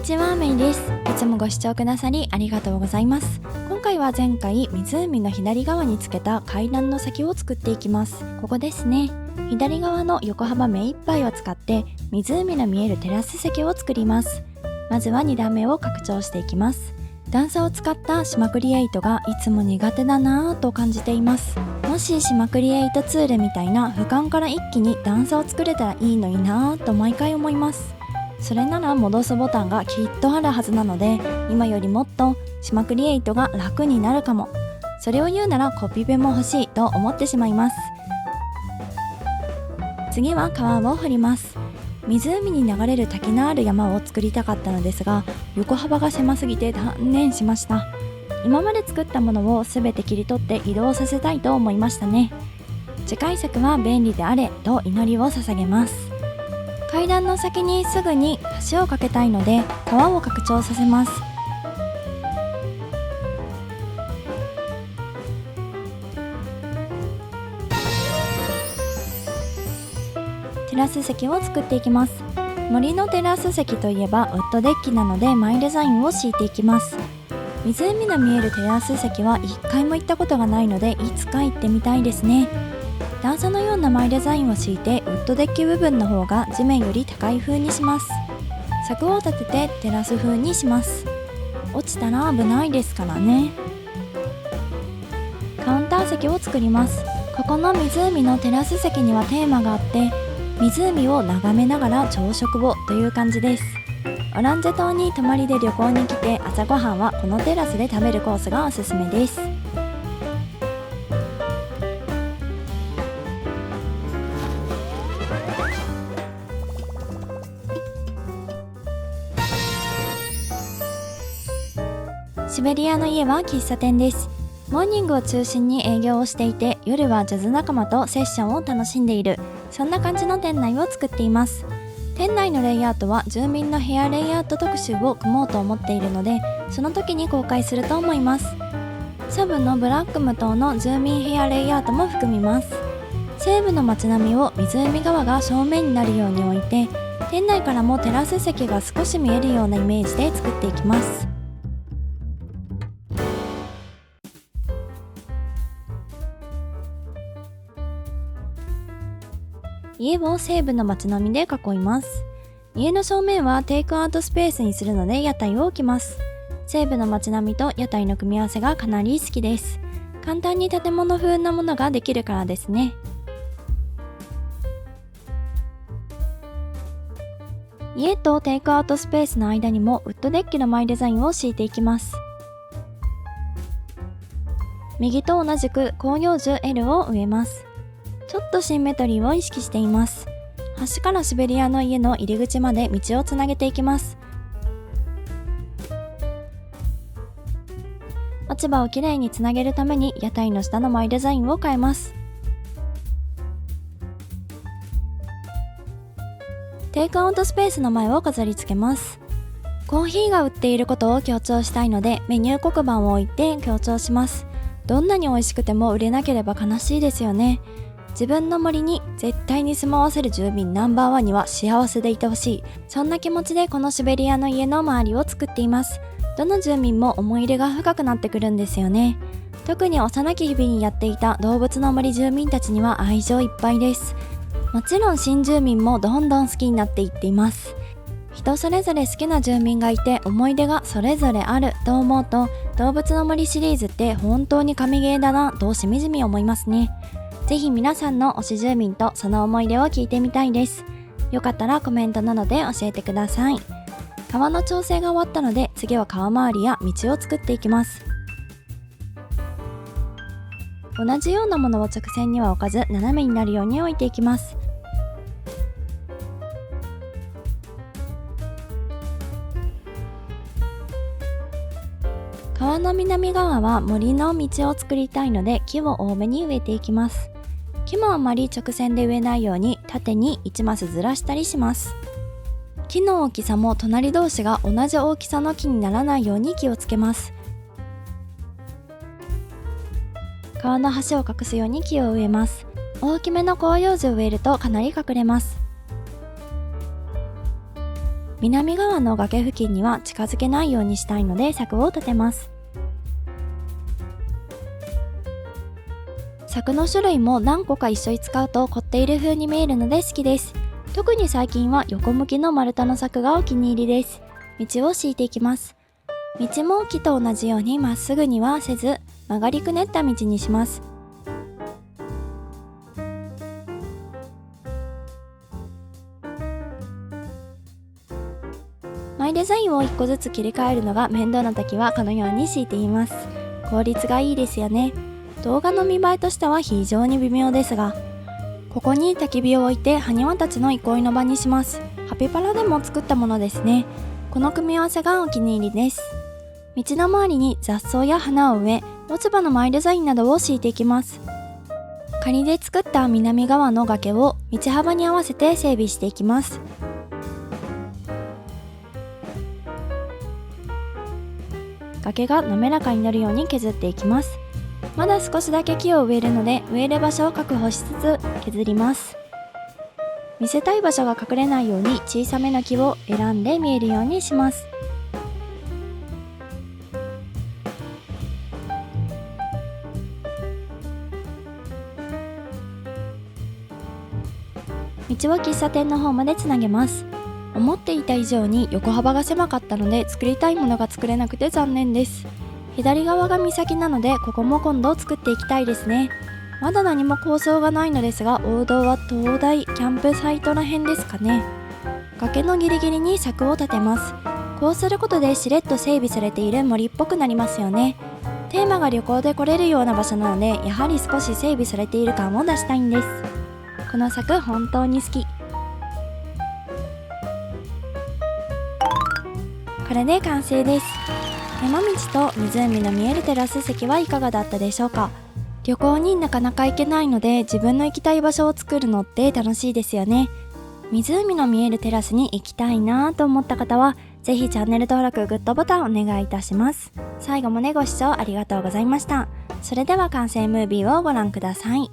ちは、メイです。いつもご視聴くださりありがとうございます。今回は前回湖の左側につけた階段の先を作っていきます。ここですね。左側の横幅目いっぱいを使って湖の見えるテラス席を作ります。まずは2段目を拡張していきます。段差を使った島クリエイトがいつも苦手だなぁと感じています。もし島クリエイトツールみたいな俯瞰から一気に段差を作れたらいいのになぁと毎回思います。それなら戻すボタンがきっとあるはずなので、今よりもっと島クリエイトが楽になるかも。それを言うならコピペも欲しいと思ってしまいます。次は川を掘ります。湖に流れる滝のある山を作りたかったのですが、横幅が狭すぎて断念しました。今まで作ったものをすべて切り取って移動させたいと思いましたね。次回作は便利であれと祈りを捧げます。階段の先にすぐに橋を架けたいので川を拡張させます。テラス席を作っていきます。森のテラス席といえばウッドデッキなのでマイデザインを敷いていきます。湖の見えるテラス席は一回も行ったことがないのでいつか行ってみたいですね。段差のようなマイデザインを敷いてウッドデッキ部分の方が地面より高い風にします。柵を立ててテラス風にします。落ちたら危ないですからね。カウンター席を作ります。ここの湖のテラス席にはテーマがあって、湖を眺めながら朝食をという感じです。オランジェ島に泊まりで旅行に来て朝ごはんはこのテラスで食べるコースがおすすめです。シベリアの家は喫茶店です。モーニングを中心に営業をしていて、夜はジャズ仲間とセッションを楽しんでいる、そんな感じの店内を作っています。店内のレイアウトは住民のヘアレイアウト特集を組もうと思っているので、その時に公開すると思います。サブのブラック無糖の住民ヘアレイアウトも含みます。西部の街並みを湖側が正面になるように置いて、店内からもテラス席が少し見えるようなイメージで作っていきます。家を西部の街並みで囲います。家の正面はテイクアウトスペースにするので屋台を置きます。西部の街並みと屋台の組み合わせがかなり好きです。簡単に建物風なものができるからですね。家とテイクアウトスペースの間にもウッドデッキのマイデザインを敷いていきます。右と同じく広葉樹 L を植えます。ちょっとシンメトリーを意識しています。端からシベリアの家の入り口まで道をつなげていきます。落ち葉をきれいにつなげるために屋台の下のマイデザインを変えます。テイクアウトスペースの前を飾り付けます。コーヒーが売っていることを強調したいのでメニュー黒板を置いて強調します。どんなに美味しくても売れなければ悲しいですよね。自分の森に絶対に住まわせる住民ナンバーワンには幸せでいてほしい。そんな気持ちでこのシベリアの家の周りを作っています。どの住民も思い入れが深くなってくるんですよね。特に幼き日々にやっていた動物の森住民たちには愛情いっぱいです。もちろん新住民もどんどん好きになっていっています。人それぞれ好きな住民がいて思い出がそれぞれあると思うと、動物の森シリーズって本当に神ゲーだなとしみじみ思いますね。ぜひ皆さんの推し住民とその思い出を聞いてみたいです。よかったらコメントなどで教えてください。川の調整が終わったので次は川周りや道を作っていきます。同じようなものを直線には置かず斜めになるように置いていきます。川の南側は森の道を作りたいので木を多めに植えていきます。木もあまり直線で植えないように縦に1マスずらしたりします。木の大きさも隣同士が同じ大きさの木にならないように気をつけます。川の端を隠すように木を植えます。大きめの広葉樹を植えるとかなり隠れます。南側の崖付近には近づけないようにしたいので柵を立てます。柵の種類も何個か一緒に使うと凝っている風に見えるので好きです。特に最近は横向きの丸太の柵がお気に入りです。道を敷いていきます。道も木と同じようにまっすぐにはせず曲がりくねった道にします。マイデザインを1個ずつ切り替えるのが面倒な時はこのように敷いています。効率がいいですよね。動画の見栄えとしては非常に微妙ですが、ここに焚き火を置いて埴輪たちの憩いの場にします。ハピパラでも作ったものですね。この組み合わせがお気に入りです。道の周りに雑草や花を植え、落ち葉のマイデザインなどを敷いていきます。仮で作った南側の崖を道幅に合わせて整備していきます。崖が滑らかになるように削っていきます。まだ少しだけ木を植えるので植える場所を確保しつつ削ります。見せたい場所が隠れないように小さめの木を選んで見えるようにします。道を喫茶店の方までつなげます。思っていた以上に横幅が狭かったので作りたいものが作れなくて残念です。左側が岬なのでここも今度作っていきたいですね。まだ何も構想がないのですが、王道は灯台キャンプサイトら辺ですかね。崖のギリギリに柵を立てます。こうすることでしれっと整備されている森っぽくなりますよね。テーマが旅行で来れるような場所なので、やはり少し整備されている感を出したいんです。この柵本当に好き。これで完成です。山道と湖の見えるテラス席はいかがだったでしょうか。旅行になかなか行けないので自分の行きたい場所を作るのって楽しいですよね。湖の見えるテラスに行きたいなと思った方はぜひチャンネル登録、グッドボタンお願いいたします。最後までご視聴ありがとうございました。それでは完成ムービーをご覧ください。